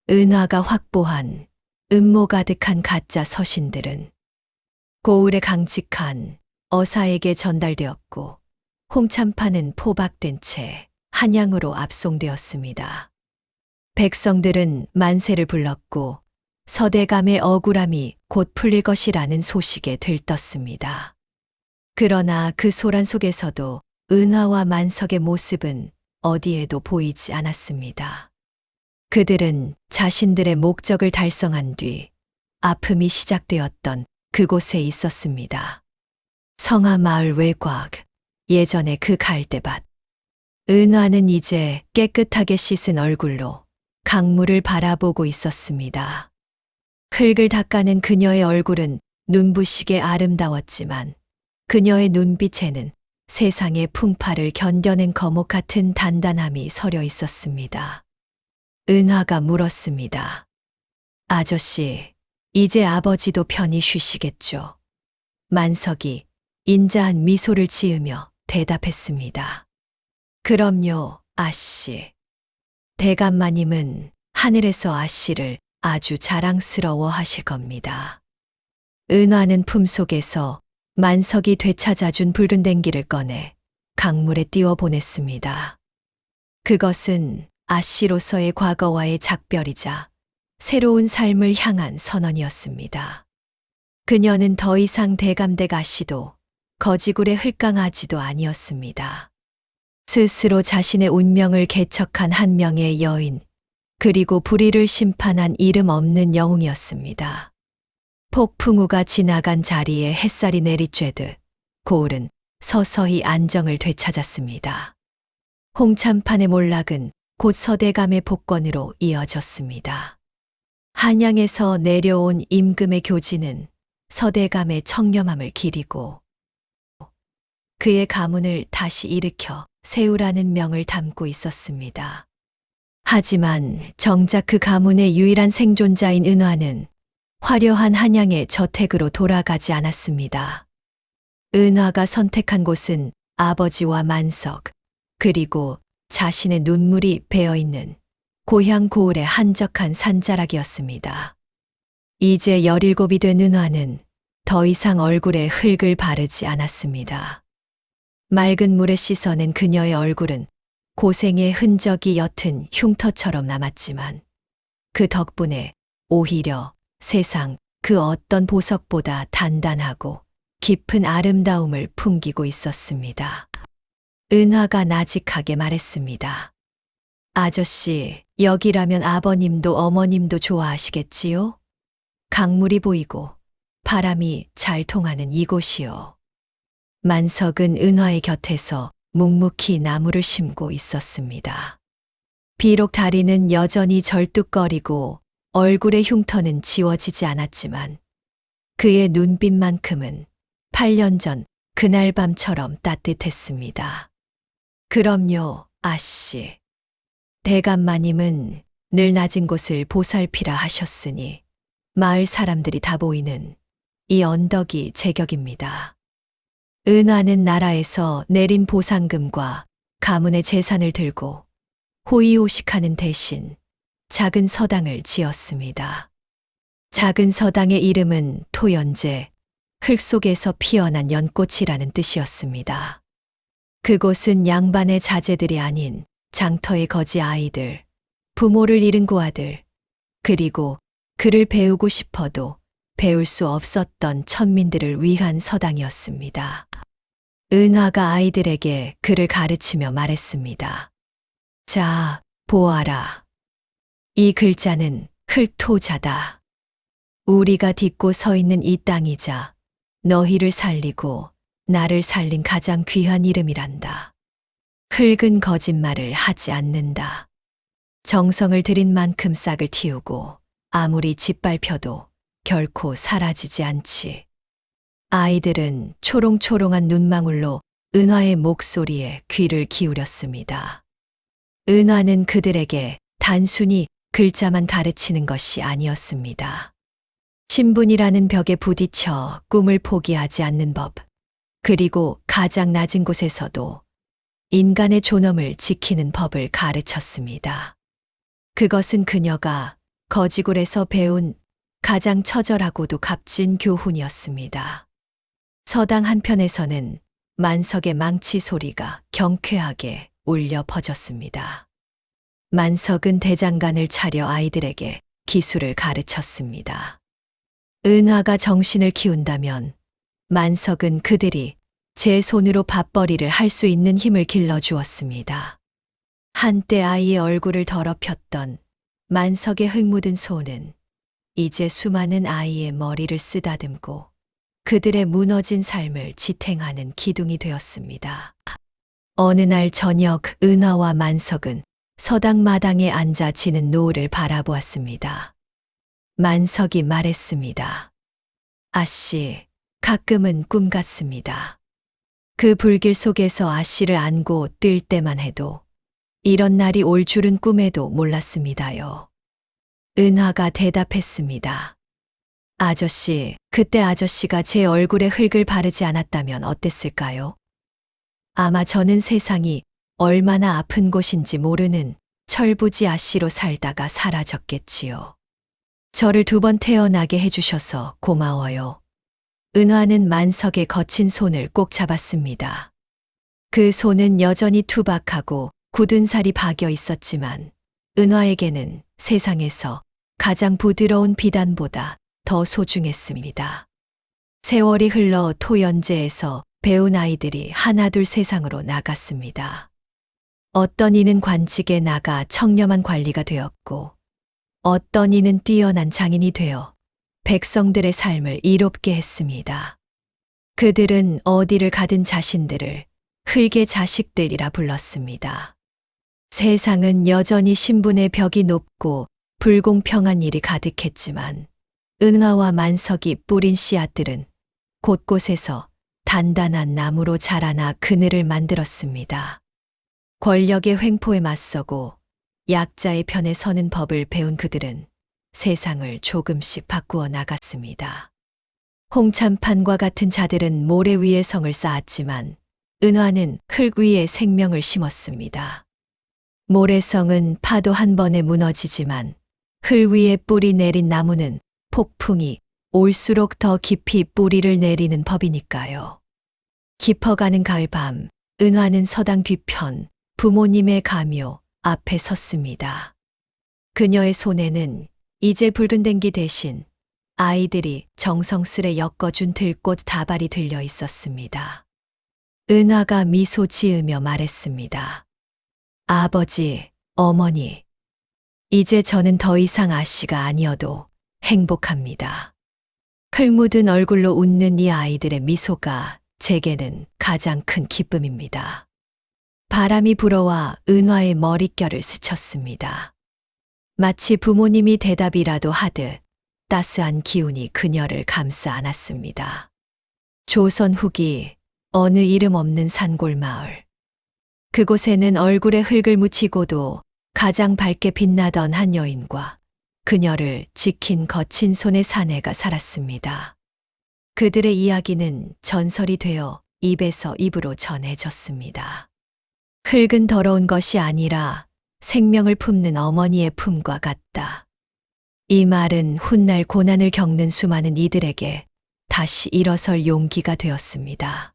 은화가 확보한 음모 가득한 가짜 서신들은 고을에 강직한 어사에게 전달되었고 홍참판은 포박된 채 한양으로 압송되었습니다. 백성들은 만세를 불렀고 서대감의 억울함이 곧 풀릴 것이라는 소식에 들떴습니다. 그러나 그 소란 속에서도 은화와 만석의 모습은 어디에도 보이지 않았습니다. 그들은 자신들의 목적을 달성한 뒤 아픔이 시작되었던 그곳에 있었습니다. 성하 마을 외곽, 예전의 그 갈대밭. 은화는 이제 깨끗하게 씻은 얼굴로 강물을 바라보고 있었습니다. 흙을 닦아낸 그녀의 얼굴은 눈부시게 아름다웠지만 그녀의 눈빛에는 세상의 풍파를 견뎌낸 거목 같은 단단함이 서려 있었습니다. 은화가 물었습니다. 아저씨, 이제 아버지도 편히 쉬시겠죠. 만석이 인자한 미소를 지으며 대답했습니다. 그럼요, 아씨. 대감마님은 하늘에서 아씨를 아주 자랑스러워 하실 겁니다. 은화는 품속에서 만석이 되찾아준 붉은 댕기를 꺼내 강물에 띄워 보냈습니다. 그것은 아씨로서의 과거와의 작별이자 새로운 삶을 향한 선언이었습니다. 그녀는 더 이상 대감댁 아씨도 거지굴의 흘강아지도 아니었습니다. 스스로 자신의 운명을 개척한 한 명의 여인, 그리고 불의를 심판한 이름 없는 영웅이었습니다. 폭풍우가 지나간 자리에 햇살이 내리쬐듯 고을은 서서히 안정을 되찾았습니다. 홍참판의 몰락은 곧 서대감의 복권으로 이어졌습니다. 한양에서 내려온 임금의 교지는 서대감의 청렴함을 기리고 그의 가문을 다시 일으켜 세우라는 명을 담고 있었습니다. 하지만 정작 그 가문의 유일한 생존자인 은화는 화려한 한양의 저택으로 돌아가지 않았습니다. 은화가 선택한 곳은 아버지와 만석, 그리고 자신의 눈물이 배어있는 고향 고을의 한적한 산자락이었습니다. 이제 17이 된 은화는 더 이상 얼굴에 흙을 바르지 않았습니다. 맑은 물에 씻어낸 그녀의 얼굴은 고생의 흔적이 옅은 흉터처럼 남았지만 그 덕분에 오히려 세상 그 어떤 보석보다 단단하고 깊은 아름다움을 풍기고 있었습니다. 은화가 나직하게 말했습니다. 아저씨, 여기라면 아버님도 어머님도 좋아하시겠지요? 강물이 보이고 바람이 잘 통하는 이곳이요. 만석은 은화의 곁에서 묵묵히 나무를 심고 있었습니다. 비록 다리는 여전히 절뚝거리고 얼굴의 흉터는 지워지지 않았지만 그의 눈빛만큼은 8년 전 그날 밤처럼 따뜻했습니다. 그럼요, 아씨. 대감마님은 늘 낮은 곳을 보살피라 하셨으니 마을 사람들이 다 보이는 이 언덕이 제격입니다. 은화는 나라에서 내린 보상금과 가문의 재산을 들고 호의호식하는 대신 작은 서당을 지었습니다. 작은 서당의 이름은 토연제, 흙 속에서 피어난 연꽃이라는 뜻이었습니다. 그곳은 양반의 자제들이 아닌 장터의 거지 아이들, 부모를 잃은 고아들, 그리고 글을 배우고 싶어도 배울 수 없었던 천민들을 위한 서당이었습니다. 은화가 아이들에게 글을 가르치며 말했습니다. 자, 보아라. 이 글자는 흙토자다. 우리가 딛고 서 있는 이 땅이자 너희를 살리고 나를 살린 가장 귀한 이름이란다. 흙은 거짓말을 하지 않는다. 정성을 들인 만큼 싹을 틔우고 아무리 짓밟혀도 결코 사라지지 않지. 아이들은 초롱초롱한 눈망울로 은화의 목소리에 귀를 기울였습니다. 은화는 그들에게 단순히 글자만 가르치는 것이 아니었습니다. 신분이라는 벽에 부딪혀 꿈을 포기하지 않는 법, 그리고 가장 낮은 곳에서도 인간의 존엄을 지키는 법을 가르쳤습니다. 그것은 그녀가 거지굴에서 배운 가장 처절하고도 값진 교훈이었습니다. 서당 한편에서는 만석의 망치 소리가 경쾌하게 울려 퍼졌습니다. 만석은 대장간을 차려 아이들에게 기술을 가르쳤습니다. 은화가 정신을 키운다면 만석은 그들이 제 손으로 밥벌이를 할 수 있는 힘을 길러주었습니다. 한때 아이의 얼굴을 더럽혔던 만석의 흙 묻은 손은 이제 수많은 아이의 머리를 쓰다듬고 그들의 무너진 삶을 지탱하는 기둥이 되었습니다. 어느 날 저녁 은하와 만석은 서당 마당에 앉아 지는 노을을 바라보았습니다. 만석이 말했습니다. 아씨, 가끔은 꿈 같습니다. 그 불길 속에서 아씨를 안고 뛸 때만 해도 이런 날이 올 줄은 꿈에도 몰랐습니다요. 은하가 대답했습니다. 아저씨, 그때 아저씨가 제 얼굴에 흙을 바르지 않았다면 어땠을까요? 아마 저는 세상이 얼마나 아픈 곳인지 모르는 철부지 아씨로 살다가 사라졌겠지요. 저를 2번 태어나게 해주셔서 고마워요. 은화는 만석의 거친 손을 꼭 잡았습니다. 그 손은 여전히 투박하고 굳은 살이 박여 있었지만 은화에게는 세상에서 가장 부드러운 비단보다 더 소중했습니다. 세월이 흘러 토연제에서 배운 아이들이 하나둘 세상으로 나갔습니다. 어떤 이는 관직에 나가 청렴한 관리가 되었고, 어떤 이는 뛰어난 장인이 되어 백성들의 삶을 이롭게 했습니다. 그들은 어디를 가든 자신들을 흙의 자식들이라 불렀습니다. 세상은 여전히 신분의 벽이 높고 불공평한 일이 가득했지만 은화와 만석이 뿌린 씨앗들은 곳곳에서 단단한 나무로 자라나 그늘을 만들었습니다. 권력의 횡포에 맞서고 약자의 편에 서는 법을 배운 그들은 세상을 조금씩 바꾸어 나갔습니다. 홍참판과 같은 자들은 모래 위에 성을 쌓았지만 은화는 흙 위에 생명을 심었습니다. 모래성은 파도 한 번에 무너지지만 흙 위에 뿌리 내린 나무는 폭풍이 올수록 더 깊이 뿌리를 내리는 법이니까요. 깊어가는 가을밤, 은화는 서당 뒤편 부모님의 가묘 앞에 섰습니다. 그녀의 손에는 이제 붉은 댕기 대신 아이들이 정성스레 엮어준 들꽃 다발이 들려 있었습니다. 은화가 미소 지으며 말했습니다. 아버지, 어머니, 이제 저는 더 이상 아씨가 아니어도 행복합니다. 흙 묻은 얼굴로 웃는 이 아이들의 미소가 제게는 가장 큰 기쁨입니다. 바람이 불어와 은화의 머릿결을 스쳤습니다. 마치 부모님이 대답이라도 하듯 따스한 기운이 그녀를 감싸 안았습니다. 조선 후기 어느 이름 없는 산골 마을. 그곳에는 얼굴에 흙을 묻히고도 가장 밝게 빛나던 한 여인과 그녀를 지킨 거친 손의 사내가 살았습니다. 그들의 이야기는 전설이 되어 입에서 입으로 전해졌습니다. 흙은 더러운 것이 아니라 생명을 품는 어머니의 품과 같다. 이 말은 훗날 고난을 겪는 수많은 이들에게 다시 일어설 용기가 되었습니다.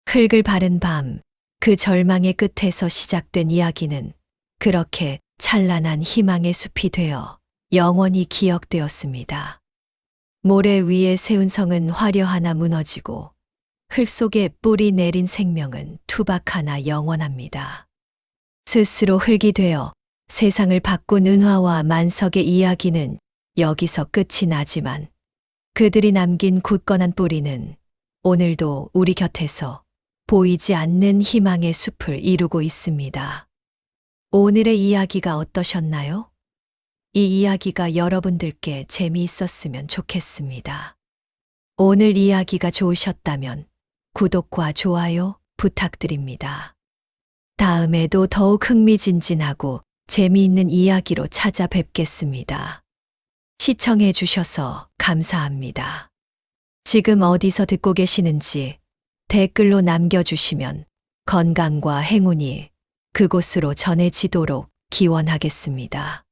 흙을 바른 밤, 그 절망의 끝에서 시작된 이야기는 그렇게 찬란한 희망의 숲이 되어 영원히 기억되었습니다. 모래 위에 세운 성은 화려하나 무너지고 흙 속에 뿌리 내린 생명은 투박하나 영원합니다. 스스로 흙이 되어 세상을 바꾼 은화와 만석의 이야기는 여기서 끝이 나지만 그들이 남긴 굳건한 뿌리는 오늘도 우리 곁에서 보이지 않는 희망의 숲을 이루고 있습니다. 오늘의 이야기가 어떠셨나요? 이 이야기가 여러분들께 재미있었으면 좋겠습니다. 오늘 이야기가 좋으셨다면 구독과 좋아요 부탁드립니다. 다음에도 더욱 흥미진진하고 재미있는 이야기로 찾아뵙겠습니다. 시청해 주셔서 감사합니다. 지금 어디서 듣고 계시는지 댓글로 남겨주시면 건강과 행운이 그곳으로 전해지도록 기원하겠습니다.